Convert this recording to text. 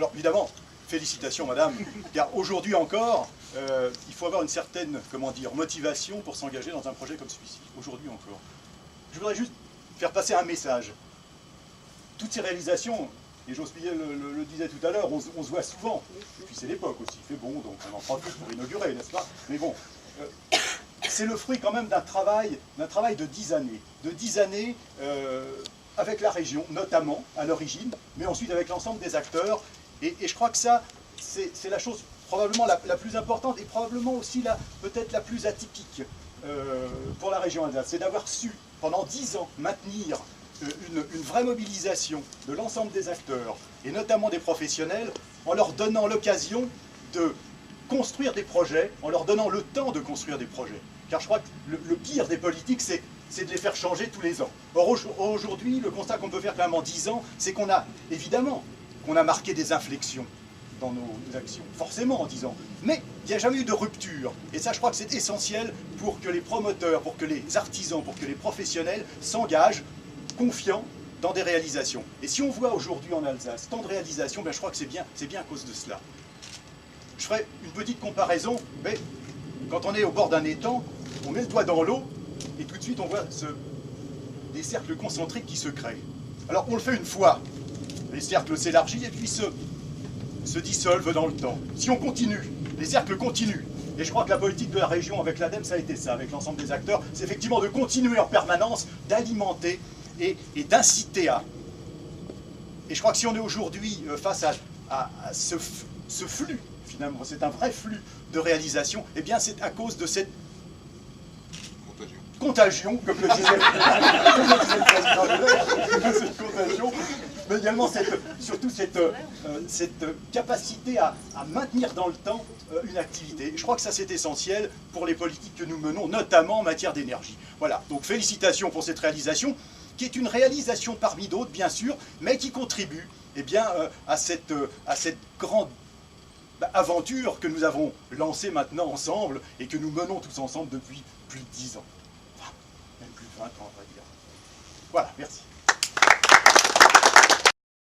Alors évidemment, félicitations madame, car aujourd'hui encore, il faut avoir une certaine, comment dire, motivation pour s'engager dans un projet comme celui-ci. Aujourd'hui encore. Je voudrais juste faire passer un message. Toutes ces réalisations, et Jospin le disait tout à l'heure, on se voit souvent. Et puis c'est l'époque aussi, il fait bon, donc on en profite pour inaugurer, n'est-ce pas? Mais bon, c'est le fruit quand même d'un travail de 10 années. De 10 années avec la région, notamment, à l'origine, mais ensuite avec l'ensemble des acteurs. Et je crois que ça, c'est la chose probablement la plus importante et probablement aussi peut-être la plus atypique pour la région Alsace. C'est d'avoir su, pendant 10 ans, maintenir une vraie mobilisation de l'ensemble des acteurs, et notamment des professionnels, en leur donnant l'occasion de construire des projets, en leur donnant le temps de construire des projets. Car je crois que le pire des politiques, c'est de les faire changer tous les ans. Or aujourd'hui, le constat qu'on peut faire clairement en 10 ans, c'est qu'on a, évidemment, qu'on a marqué des inflexions dans nos actions, forcément en 10 ans. Mais il n'y a jamais eu de rupture. Et ça, je crois que c'est essentiel pour que les promoteurs, pour que les artisans, pour que les professionnels s'engagent confiants dans des réalisations. Et si on voit aujourd'hui en Alsace tant de réalisations, ben je crois que c'est bien à cause de cela. Je ferai une petite comparaison, mais quand on est au bord d'un étang, on met le doigt dans l'eau, et tout de suite on voit des cercles concentriques qui se créent. Alors on le fait une fois, les cercles s'élargissent et puis se dissolvent dans le temps. Si on continue, les cercles continuent. Et je crois que la politique de la région avec l'ADEME, ça a été ça, avec l'ensemble des acteurs, c'est effectivement de continuer en permanence, d'alimenter et d'inciter à. Et je crois que si on est aujourd'hui face à ce flux, finalement, c'est un vrai flux de réalisation, eh bien c'est à cause de cette contagion, comme le disait le président, cette contagion, mais également surtout cette capacité à maintenir dans le temps une activité. Je crois que ça c'est essentiel pour les politiques que nous menons, notamment en matière d'énergie. Voilà, donc félicitations pour cette réalisation, qui est une réalisation parmi d'autres, bien sûr, mais qui contribue eh bien, à cette grande aventure que nous avons lancée maintenant ensemble et que nous menons tous ensemble depuis plus de 10 ans. Enfin, même plus de 20 ans, on va dire. Voilà, merci.